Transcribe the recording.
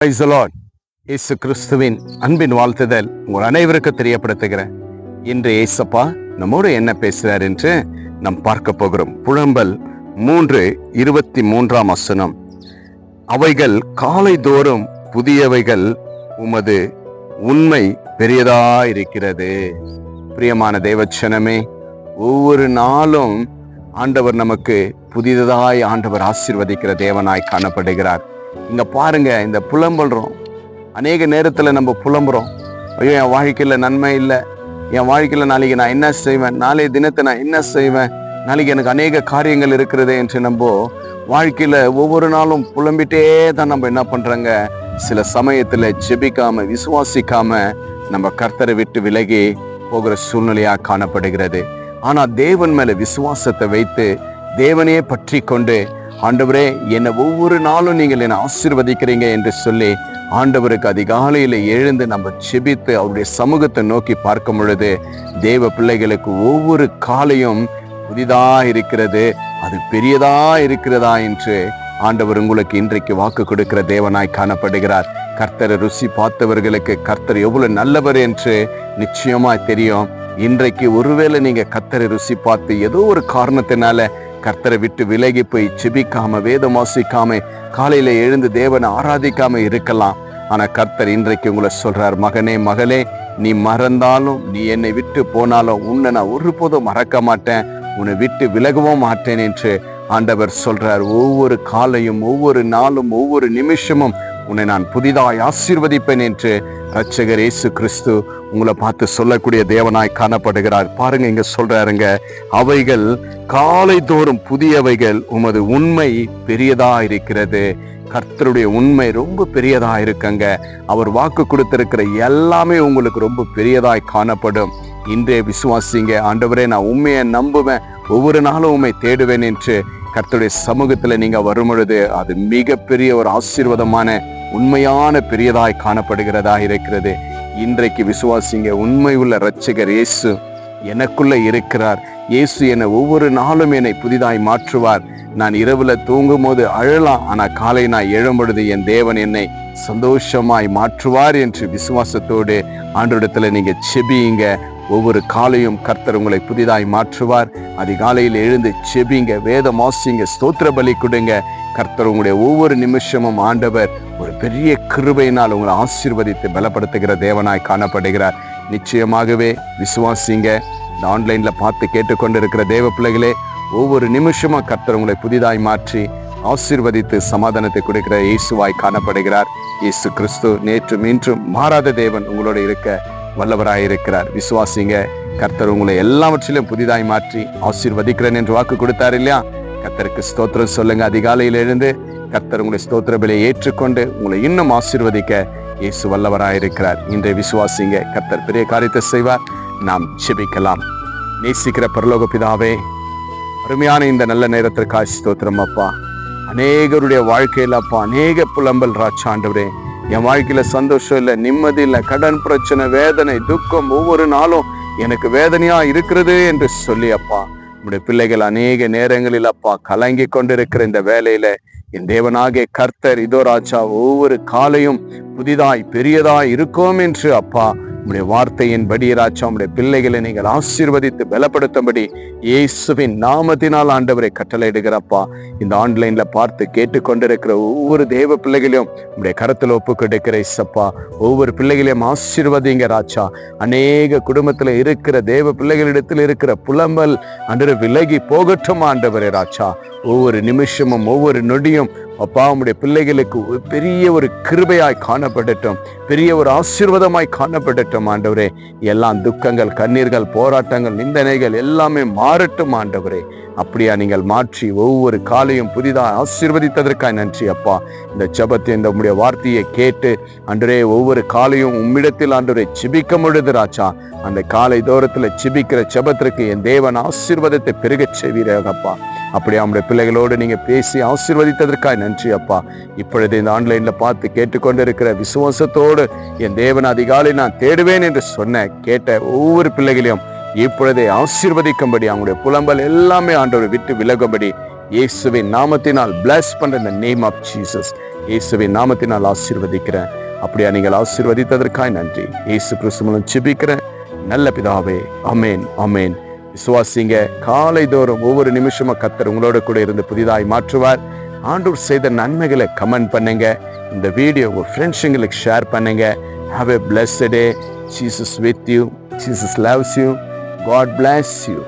Praise the Lord. இயேசு கிறிஸ்துவின் அன்பின் வாழ்த்துதல் உங்கள் அனைவருக்கும் தெரியப்படுத்துகிறேன். இன்று ஏசப்பா நம்மோடு என்ன பேசுகிறார் என்று நாம் பார்க்க போகிறோம். புலம்பல் 3:23 அவைகள் காலை தோறும் புதியவைகள், உமது உண்மை பெரியதாயிருக்கிறது. பிரியமான தேவச்சனமே, ஒவ்வொரு நாளும் ஆண்டவர் நமக்கு புதியதாய் ஆண்டவர் ஆசீர்வதிக்கிற தேவனாய் காணப்படுகிறார். இங்க பாருங்க, இந்த புலம்புறோம். அநேக நேரத்துல நம்ம புலம்புறோம், ஐயோ என் வாழ்க்கையில நன்மை இல்லை, என் வாழ்க்கையில நாளைக்கு நான் என்ன செய்வேன், நாளைய தினத்தை நான் என்ன செய்வேன், நாளைக்கு எனக்கு அநேக காரியங்கள் இருக்கிறது என்று நம்ம வாழ்க்கையில ஒவ்வொரு நாளும் புலம்பிட்டே தான் நம்ம என்ன பண்றாங்க, சில சமயத்துல ஜெபிக்காம விசுவாசிக்காம நம்ம கர்த்தரை விட்டு விலகி போகிற சூழ்நிலையா காணப்படுகிறது. ஆனா தேவன் மேல விசுவாசத்தை வைத்து தேவனையே பற்றி கொண்டு, ஆண்டவரே என்னை ஒவ்வொரு நாளும் நீங்கள் என்னை ஆசீர்வதிக்கிறீங்க என்று சொல்லி ஆண்டவருக்கு அதிகாலையில எழுந்து நம்ம செபித்து அவருடைய சமூகத்தை நோக்கி பார்க்கும் பொழுது தேவ பிள்ளைகளுக்கு ஒவ்வொரு காலையும் புதிதா இருக்கிறது, அது பெரியதா இருக்கிறதா என்று ஆண்டவர் உங்களுக்கு இன்றைக்கு வாக்கு கொடுக்கிற தேவனாய் காணப்படுகிறார். கர்த்தரை ருசி பார்த்தவர்களுக்கு கர்த்தர் எவ்வளவு நல்லவர் என்று நிச்சயமாய் தெரியும். இன்றைக்கு ஒருவேளை நீங்க கர்த்தரை ருசி பார்த்து ஏதோ ஒரு காரணத்தினால கர்த்தரை விட்டு விலகி போய் செபிக்காம வேதம் வாசிக்காம காலையில எழுந்து தேவனை ஆராதிக்காம இருக்கலாம். ஆனா கர்த்தர் இன்றைக்கு உங்களை சொல்றார், மகனே மகளே, நீ மறந்தாலும் நீ என்னை விட்டு போனாலும் உன்னை நான் ஒருபோதும் மறக்க மாட்டேன், உன்னை விட்டு விலகவும் மாட்டேன் என்று ஆண்டவர் சொல்றார். ஒவ்வொரு காலையும் ஒவ்வொரு நாளும் ஒவ்வொரு நிமிஷமும் உன்னை நான் புதிதாய் ஆசீர்வதிப்பேன் என்று இரட்சகர் இயேசு கிறிஸ்து உங்களை பார்த்து சொல்லக்கூடிய தேவனாய் காணப்படுகிறார். பாருங்க, இங்க சொல்றாருங்க, அவைகள் காலை தோறும் புதியவைகள், உமது உண்மை பெரியதா இருக்கிறது. கர்த்தருடைய உண்மை ரொம்ப பெரியதா இருக்குங்க. அவர் வாக்கு கொடுத்திருக்கிற எல்லாமே உங்களுக்கு ரொம்ப பெரியதாய் காணப்படும். இன்றைய விசுவாசிங்க, ஆண்டவரே நான் உண்மையை நம்புவேன், ஒவ்வொரு நாளும் உண்மை தேடுவேன் என்று கர்த்தருடைய சமூகத்துல நீங்க வரும் பொழுது அது மிகப்பெரிய ஒரு ஆசீர்வாதமான உண்மையான பெரியதாய் காணப்படுகிறதா இருக்கிறது. இன்றைக்கு விசுவாசிங்க, உண்மை உள்ள இரட்சகர் இயேசு எனக்குள்ள இருக்கிறார். இயேசு என்னை ஒவ்வொரு நாளும் என்னை புதிதாய் மாற்றுவார். நான் இரவுல தூங்கும் போது அழலாம், ஆனா காலை நான் எழும் பொழுது என் தேவன் என்னை சந்தோஷமாய் மாற்றுவார் என்று விசுவாசத்தோடு ஆண்டவரிடத்துல நீங்க செபியுங்க. ஒவ்வொரு காலையும் கர்த்தர் உங்களை புதிதாய் மாற்றுவார். அதிகாலையில் எழுந்து செபிங்க, வேதம் வாசிங்க, ஸ்தோத்திர பலி கொடுங்க. கர்த்தர் உங்களுடைய ஒவ்வொரு நிமிஷமும் ஆண்டவர் ஒரு பெரிய கிருபையினால் உங்களை ஆசீர்வதித்து பலப்படுத்துகிற தேவனாய் காணப்படுகிறார். நிச்சயமாகவே விசுவாசிங்க. இந்த ஆன்லைன்ல பார்த்து கேட்டுக்கொண்டு இருக்கிற தேவ பிள்ளைகளே, ஒவ்வொரு நிமிஷமும் கர்த்தர் உங்களை புதிதாய் மாற்றி ஆசீர்வதித்து சமாதானத்தை கொடுக்கிற இயேசுவாய் காணப்படுகிறார். இயேசு கிறிஸ்து நேற்றும் இன்றும் மாறாத தேவன் உங்களோட இருக்க வல்லவராயிருக்கிறார். விசுவாசிங்க, கர்த்தர் உங்களை எல்லாவற்றிலும் புதிதாய் மாற்றி ஆசீர்வதிக்கிறேன் என்று வாக்கு கொடுத்தார் இல்லையா? கர்த்தருக்கு ஸ்தோத்திரம் சொல்லுங்க. அதிகாலையில் எழுந்து கர்த்தர் உங்களை ஸ்தோத்திர பலியை ஏற்றுக்கொண்டு உங்களை இன்னும் ஆசீர்வதிக்க இயேசு வல்லவராயிருக்கிறார். இன்றைய விசுவாசிங்க, கர்த்தர் பெரிய காரியத்தை செய்வார். நாம் ஜெபிக்கலாம். நேசிக்கிற பரலோக பிதாவே, அருமையான இந்த நல்ல நேரத்திற்காக ஸ்தோத்திரம் அப்பா. அநேகருடைய வாழ்க்கையில் அப்பா அநேக புலம்பல் ராஜாண்டவரே, என் வாழ்க்கையில சந்தோஷம் இல்லை, நிம்மதி இல்லை, கடன் பிரச்சனை, வேதனை, துக்கம், ஒவ்வொரு நாளும் எனக்கு வேதனையா இருக்கிறது என்று சொல்லி அப்பா நம்முடைய பிள்ளைகள் அநேக நேரங்களில் அப்பா கலங்கி கொண்டிருக்கிற இந்த வேலையில என் தேவனாகிய கர்த்தர் இதோ ராஜா ஒவ்வொரு காலையும் புதிதாய் பெரியதாய் இருக்கும் என்று அப்பா உம்முடைய வார்த்தையின்படி ராஜா உம்முடைய பிள்ளைகளை நீங்கள் ஆசீர்வதித்து பலப்படுத்தும்படி இயேசுவின் நாமத்தினால் ஆண்டவரை கட்டளையிடுகிறப்பா. இந்த ஆன்லைன்ல பார்த்து கேட்டுக்கொண்டிருக்கிற ஒவ்வொரு தேவ பிள்ளைகளையும் உம்முடைய கரத்துல ஒப்பு கொடுக்கிற இயேசப்பா. ஒவ்வொரு பிள்ளைகளையும் ஆசீர்வதிங்க ராஜா. அநேக குடும்பத்துல இருக்கிற தேவ பிள்ளைகளிடத்தில் இருக்கிற புலம்பல் அன்று விலகி போகட்டும் ஆண்டவரே ராஜா. ஒவ்வொரு நிமிஷமும் ஒவ்வொரு நொடியும் அப்பா உம்முடைய பிள்ளைகளுக்கு பெரிய ஒரு கிருபையாய் காணப்படட்டும், பெரிய ஒரு ஆசீர்வாதமாய் காணப்படட்டும் ஆண்டவரே. எல்லாம் துக்கங்கள், கண்ணீர்கள், போராட்டங்கள், நிந்தனைகள் எல்லாமே மாறட்டும் ஆண்டவரே. அப்படியா நீங்கள் மாற்றி ஒவ்வொரு காலையும் புதிதாக ஆசீர்வதித்ததற்காக நன்றி அப்பா. இந்த ஜெபத்தை இந்த உம்முடைய வார்த்தையை கேட்டு அன்றே ஒவ்வொரு காலையும் உம்மிடத்தில் ஆண்டவரை ஜெபிக்க பொழுது ராஜா, அந்த காலை தோரத்துல ஜெபிக்கிற ஜெபத்திற்கு என் தேவன் ஆசீர்வாதத்தை பெருகச் செய்வீராகப்பா. அப்படியே நம்முடைய பிள்ளைகளோடு நீங்க பேசி ஆசீர்வதித்ததற்காக நன்றி அப்பா. இப்பொழுது இந்த ஆன்லைன்ல பார்த்து கேட்டுக்கொண்டிருக்கிற விசுவாசத்தோடு என் தேவன் அதிகாலை நான் தேடுவேன் என்று சொன்ன கேட்ட ஒவ்வொரு பிள்ளைகளையும் இப்பொழுதே ஆசீர்வதிக்கும்படி அவங்களுடைய புலம்பல் எல்லாமே ஆண்டவரை விட்டு விலகும்படி இயேசுவின் நாமத்தினால் பிளஸ் பண்ற இந்த நேம் ஆஃப் ஜீசஸ். இயேசுவின் நாமத்தினால் ஆசீர்வதிக்கிறேன். அப்படியா நீங்கள் ஆசீர்வதித்ததற்காய் நன்றி. இயேசு கிறிஸ்து மூலம் ஜெபிக்கிறேன் நல்ல பிதாவே. ஆமென், ஆமென். விசுவாசிங்க, காலை தோறும் ஒவ்வொரு நிமிஷமும் கர்த்தர் உங்களோட கூட இருந்து புதிதாய் மாற்றுவார். ஆண்டவர் செய்த நன்மைகளை கமெண்ட் பண்ணுங்க. இந்த வீடியோ உங்க ஃப்ரெண்ட்ஸுங்களுக்கு ஷேர் பண்ணுங்க. Have a blessed day. Jesus with you. Jesus loves you. God bless you.